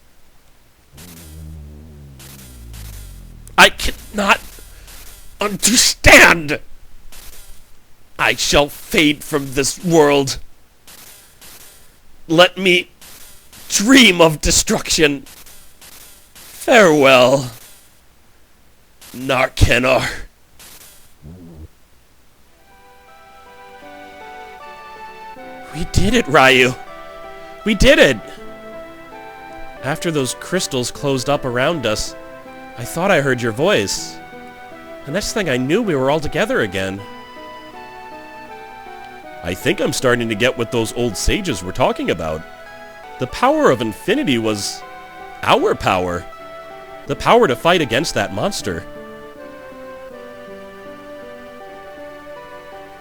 I cannot understand. I shall fade from this world. Let me dream of destruction. Farewell, Nicanor. We did it, Ryu. We did it! After those crystals closed up around us, I thought I heard your voice. The next thing I knew, we were all together again. I think I'm starting to get what those old sages were talking about. The power of infinity was our power. The power to fight against that monster.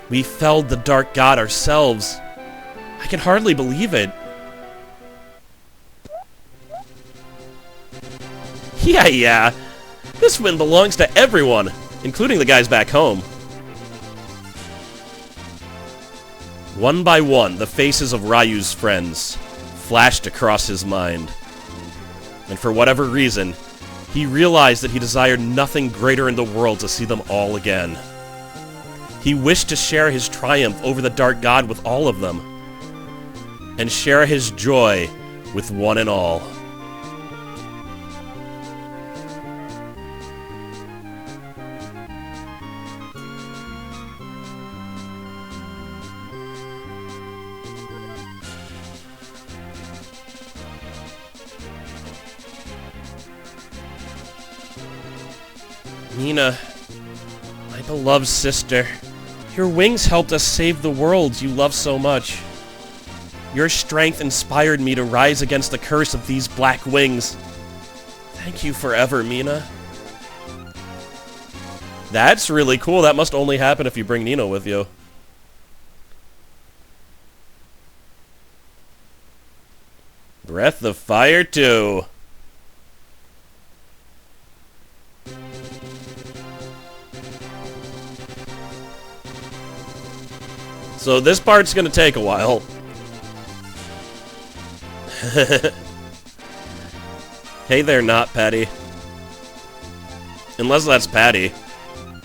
We felled the Dark God ourselves. I can hardly believe it. Yeah. This win belongs to everyone, including the guys back home. One by one, the faces of Ryu's friends flashed across his mind. And for whatever reason, he realized that he desired nothing greater in the world to see them all again. He wished to share his triumph over the Dark God with all of them, and share his joy with one and all. Mina, my beloved sister, your wings helped us save the world you love so much. Your strength inspired me to rise against the curse of these black wings. Thank you forever, Mina. That's really cool. That must only happen if you bring Nino with you. Breath of Fire 2. So this part's gonna take a while. Hey there, not Patty. Unless that's Patty.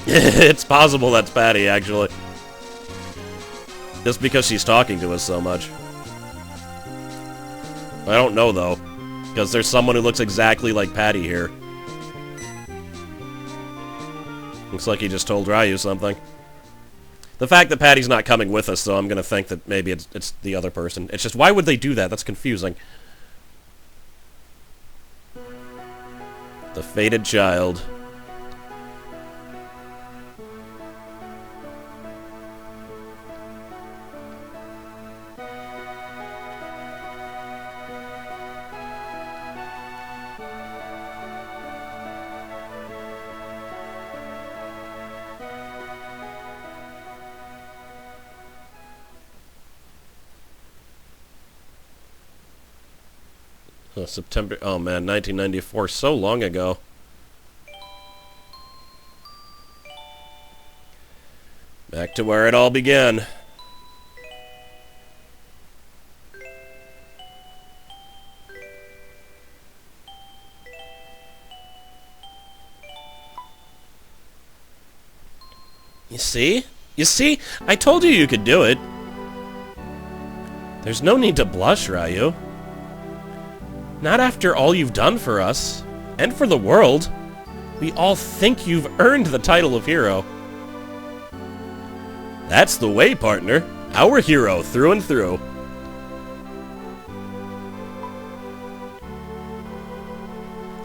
It's possible that's Patty, actually. Just because she's talking to us so much. I don't know, though. Because there's someone who looks exactly like Patty here. Looks like he just told Ryu something. The fact that Patty's not coming with us, though, I'm gonna think that maybe it's the other person. It's just, why would they do that? That's confusing. The fated child. September... Oh, man, 1994. So long ago. Back to where it all began. You see? You see? I told you you could do it. There's no need to blush, Ryu. Not after all you've done for us, and for the world. We all think you've earned the title of hero. That's the way, partner. Our hero, through and through.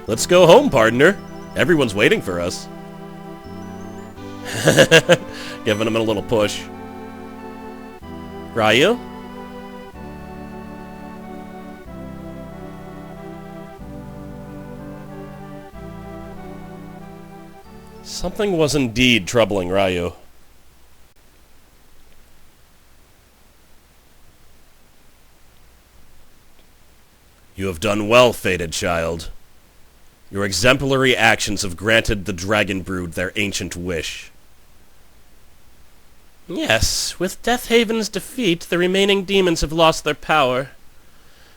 Let's go home, partner. Everyone's waiting for us. Giving him a little push. Ryu? Something was indeed troubling Ryu. You have done well, fated child. Your exemplary actions have granted the dragon brood their ancient wish. Yes, with Deathhaven's defeat, the remaining demons have lost their power.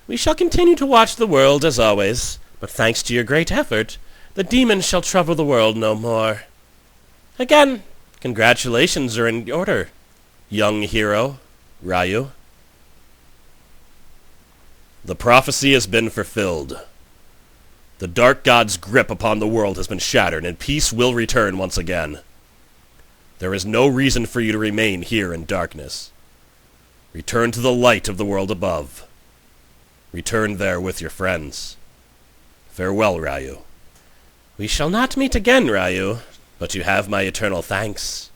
We shall continue to watch the world as always, but thanks to your great effort, the demons shall trouble the world no more. Again, congratulations are in order, young hero, Ryu. The prophecy has been fulfilled. The Dark God's grip upon the world has been shattered, and peace will return once again. There is no reason for you to remain here in darkness. Return to the light of the world above. Return there with your friends. Farewell, Ryu. We shall not meet again, Ryu, but you have my eternal thanks.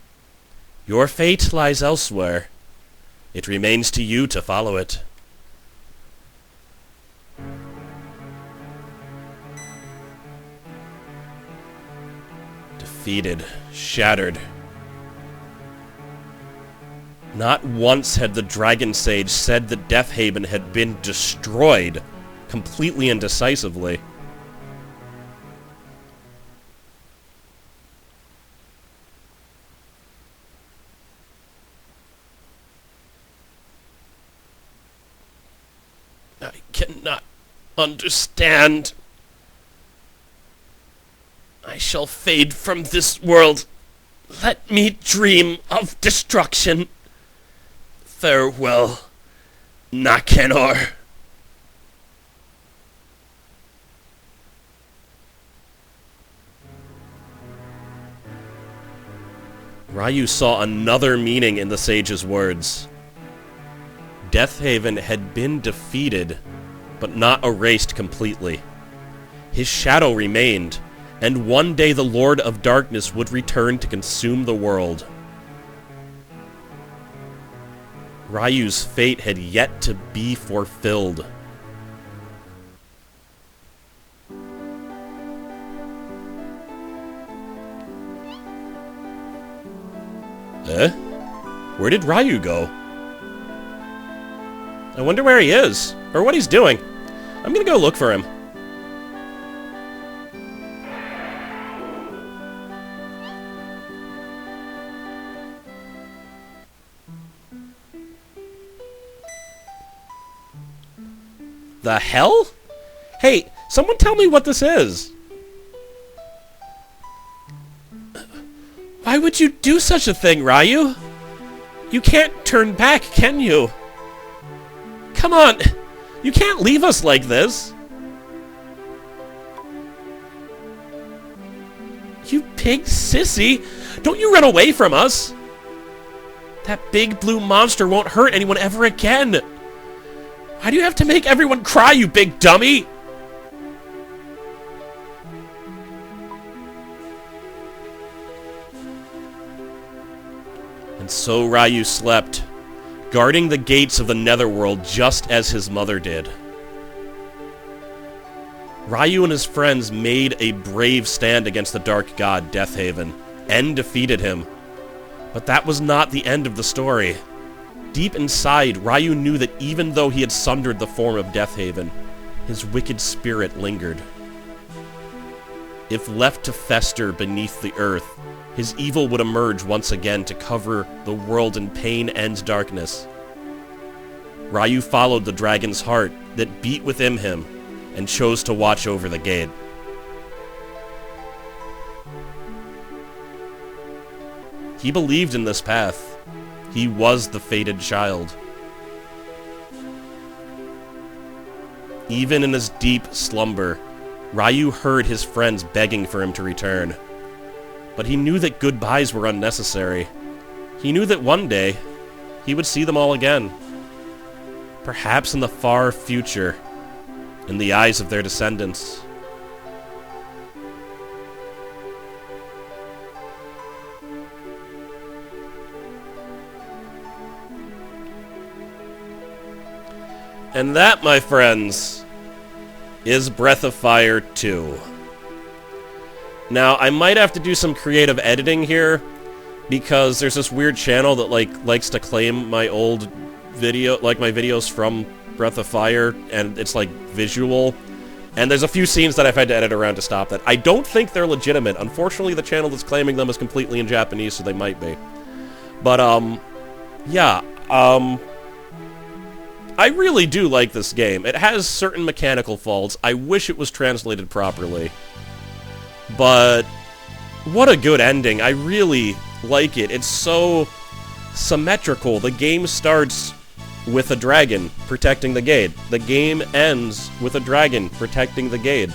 Your fate lies elsewhere. It remains to you to follow it. Defeated, shattered. Not once had the Dragon Sage said that Deathhaven had been destroyed, completely and decisively. I cannot understand. I shall fade from this world. Let me dream of destruction. Farewell, Nicanor. Ryu saw another meaning in the sage's words. Deathhaven had been defeated, but not erased completely. His shadow remained, and one day the Lord of Darkness would return to consume the world. Ryu's fate had yet to be fulfilled. Where did Ryu go? I wonder where he is, or what he's doing. I'm gonna go look for him. The hell? Hey, someone tell me what this is. Why would you do such a thing, Ryu? You can't turn back, can you? Come on! You can't leave us like this! You big sissy! Don't you run away from us! That big blue monster won't hurt anyone ever again! Why do you have to make everyone cry, you big dummy? And so Ryu slept, guarding the gates of the Netherworld just as his mother did. Ryu and his friends made a brave stand against the Dark God, Deathhaven, and defeated him. But that was not the end of the story. Deep inside, Ryu knew that even though he had sundered the form of Deathhaven, his wicked spirit lingered. If left to fester beneath the earth, his evil would emerge once again to cover the world in pain and darkness. Ryu followed the dragon's heart that beat within him and chose to watch over the gate. He believed in this path. He was the fated child. Even in his deep slumber, Ryu heard his friends begging for him to return. But he knew that goodbyes were unnecessary. He knew that one day, he would see them all again. Perhaps in the far future, in the eyes of their descendants. And that, my friends, is Breath of Fire 2. Now, I might have to do some creative editing here, because there's this weird channel that likes to claim my old video, my videos from Breath of Fire, and it's, like, visual. And there's a few scenes that I've had to edit around to stop that. I don't think they're legitimate. Unfortunately, the channel that's claiming them is completely in Japanese, so they might be. But, yeah, I really do like this game. It has certain mechanical faults. I wish it was translated properly. But what a good ending. I really like it. It's so symmetrical. The game starts with a dragon protecting the gate. The game ends with a dragon protecting the gate.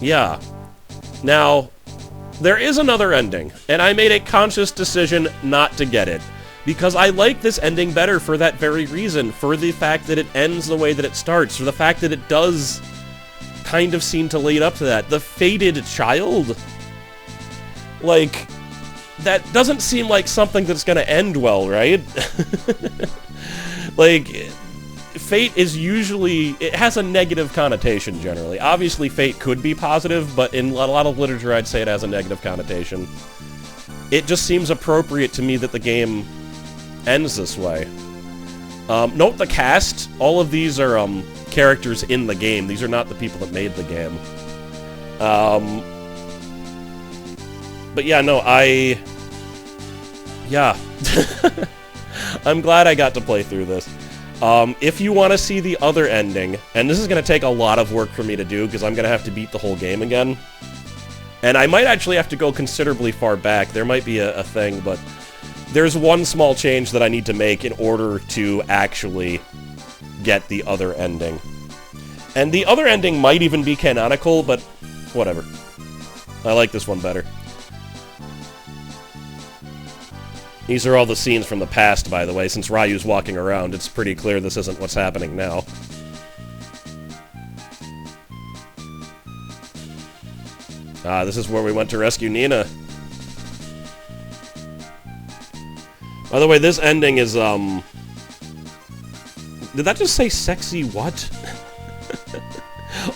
Yeah. Now, there is another ending, and I made a conscious decision not to get it. Because I like this ending better for that very reason. For the fact that it ends the way that it starts. For the fact that it does kind of seem to lead up to that. The fated child? Like, that doesn't seem like something that's gonna end well, right? Like, fate is usually... It has a negative connotation, generally. Obviously, fate could be positive, but in a lot of literature, I'd say it has a negative connotation. It just seems appropriate to me that the game ends this way. Note the cast. All of these are, characters in the game. These are not the people that made the game. But yeah, no, yeah. I'm glad I got to play through this. If you want to see the other ending, and this is going to take a lot of work for me to do, because I'm going to have to beat the whole game again. And I might actually have to go considerably far back. There might be a thing, but there's one small change that I need to make in order to actually get the other ending. And the other ending might even be canonical, but whatever. I like this one better. These are all the scenes from the past, by the way. Since Ryu's walking around, it's pretty clear this isn't what's happening now. Ah, this is where we went to rescue Nina. By the way, this ending is, Did that just say sexy what?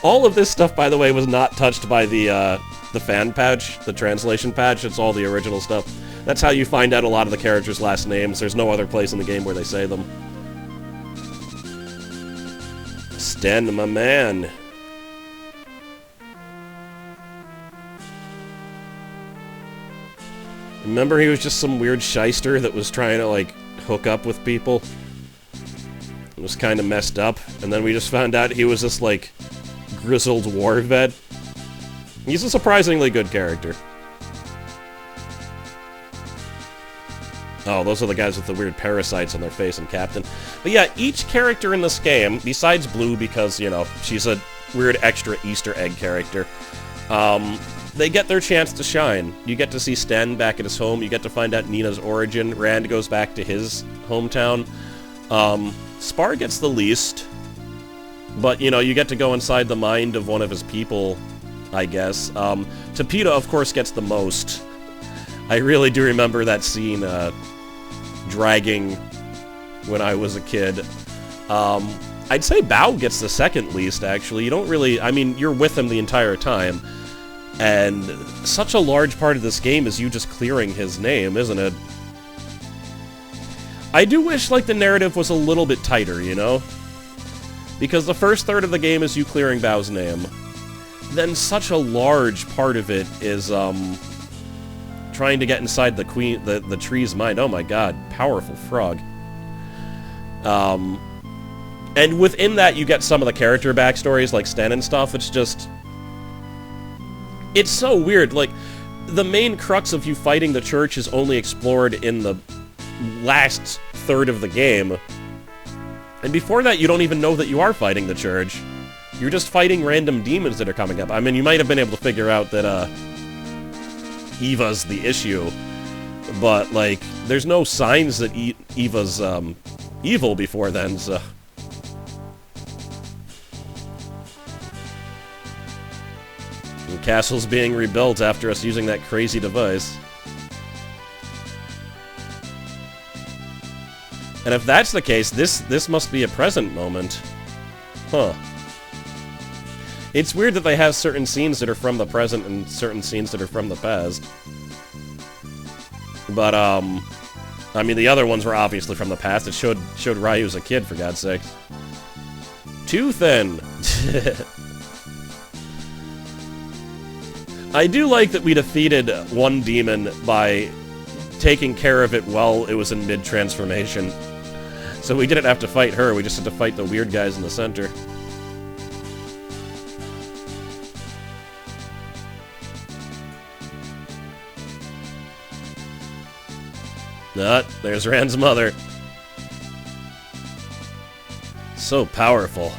All of this stuff, by the way, was not touched by the fan patch, the translation patch. It's all the original stuff. That's how you find out a lot of the characters' last names. There's no other place in the game where they say them. Sten, my man. Remember he was just some weird shyster that was trying to, like, hook up with people? It was kind of messed up. And then we just found out he was this, like, grizzled war vet. He's a surprisingly good character. Oh, those are the guys with the weird parasites on their face and Captain. But yeah, each character in this game, besides Blue, because, you know, she's a weird extra Easter egg character, they get their chance to shine. You get to see Sten back at his home, you get to find out Nina's origin, Rand goes back to his hometown. Spar gets the least, but, you know, you get to go inside the mind of one of his people, I guess. Tapita, of course, gets the most. I really do remember that scene, dragging when I was a kid. I'd say Bao gets the second least, actually. You don't really... I mean, you're with him the entire time. And such a large part of this game is you just clearing his name, isn't it? I do wish, like, the narrative was a little bit tighter, you know? Because the first third of the game is you clearing Bao's name. Then such a large part of it is, trying to get inside the tree's mind. Oh my god, powerful frog. And within that, you get some of the character backstories, like Sten and stuff. It's just... It's so weird. Like, the main crux of you fighting the church is only explored in the last third of the game. And before that, you don't even know that you are fighting the church. You're just fighting random demons that are coming up. I mean, you might have been able to figure out that, Eva's the issue. But, like, there's no signs that Eva's, evil before then, so... The castle's being rebuilt after us using that crazy device. And if that's the case, this must be a present moment. Huh. It's weird that they have certain scenes that are from the present and certain scenes that are from the past. But, I mean, the other ones were obviously from the past. It showed Ryu as a kid, for God's sake. Too thin. I do like that we defeated one demon by taking care of it while it was in mid-transformation. So we didn't have to fight her, we just had to fight the weird guys in the center. There's Rand's mother. So powerful.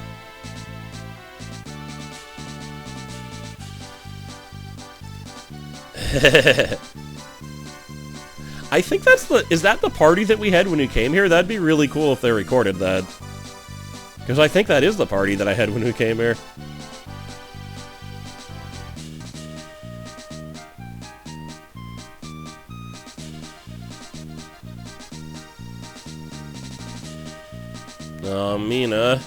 I think is that the party that we had when we came here? That'd be really cool if they recorded that. Because I think that is the party that I had when we came here. Oh, Mina.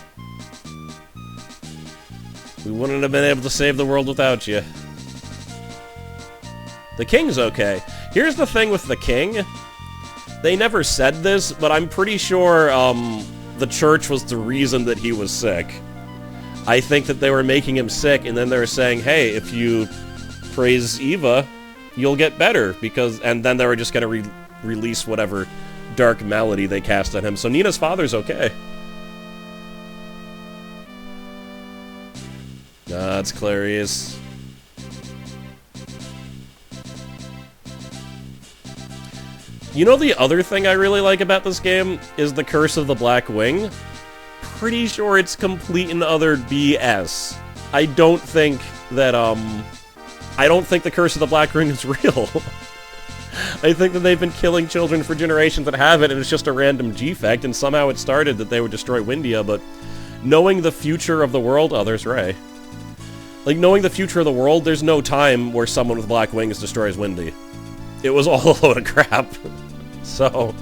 We wouldn't have been able to save the world without you. The king's okay. Here's the thing with the king. They never said this, but I'm pretty sure the church was the reason that he was sick. I think that they were making him sick, and then they were saying, hey, if you praise Eva, you'll get better, and then they were just going to release whatever dark malady they cast on him. So Nina's father's okay. That's Clarice. You know the other thing I really like about this game is the Curse of the Black Wing? Pretty sure it's complete and utter BS. I don't think that, I don't think the Curse of the Black Ring is real. I think that they've been killing children for generations that have it, and it's just a random G-fact, and somehow it started that they would destroy Windia, but knowing the future of the world... Oh, there's Ray. Like, knowing the future of the world, there's no time where someone with black wings destroys Windy. It was all a load of crap. So,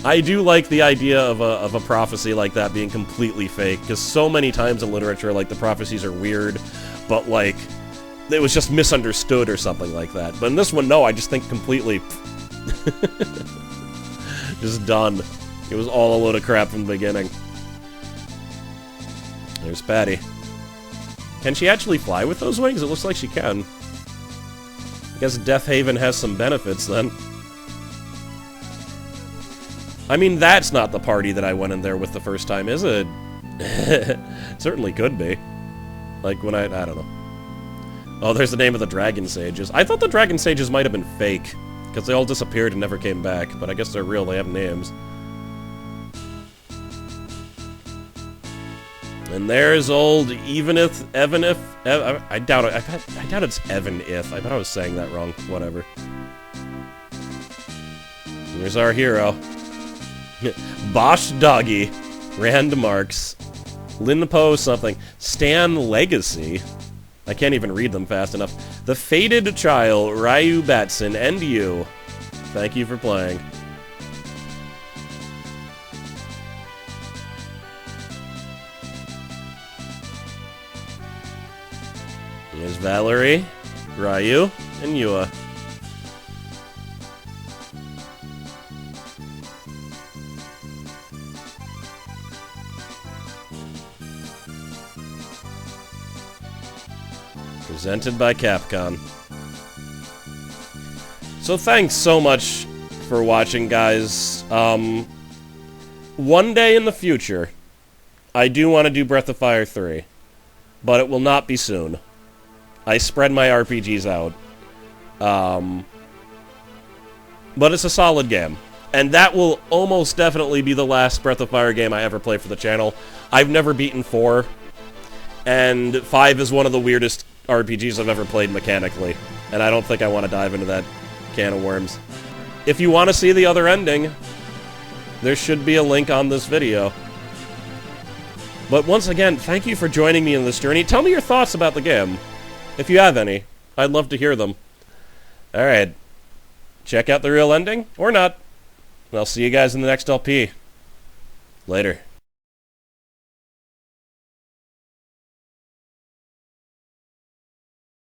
I do like the idea of a prophecy like that being completely fake, because so many times in literature, like, the prophecies are weird, but, like, it was just misunderstood or something like that. But in this one, no, I just think completely... just done. It was all a load of crap from the beginning. There's Patty. Can she actually fly with those wings? It looks like she can. I guess Death Haven has some benefits, then. I mean, that's not the party that I went in there with the first time, is it? Certainly could be. Like, when I don't know. Oh, there's the name of the Dragon Sages. I thought the Dragon Sages might have been fake, because they all disappeared and never came back, but I guess they're real, they have names. And there's old Evanith, I doubt it. I doubt it's Evanith. I bet I was saying that wrong. Whatever. Here's our hero. Bosch Doggy. Rand Marks. Linpo something. Stan Legacy. I can't even read them fast enough. The Fated Child, Ryu Batson, and you. Thank you for playing. Here's Valerie, Ryu, and Yua. Presented by Capcom. So thanks so much for watching, guys. One day in the future, I do want to do Breath of Fire 3, but it will not be soon. I spread my RPGs out. But it's a solid game. And that will almost definitely be the last Breath of Fire game I ever play for the channel. I've never beaten 4. And 5 is one of the weirdest RPGs I've ever played mechanically. And I don't think I want to dive into that can of worms. If you want to see the other ending, there should be a link on this video. But once again, thank you for joining me in this journey. Tell me your thoughts about the game. If you have any, I'd love to hear them. Alright. Check out the real ending, or not. And I'll see you guys in the next LP. Later.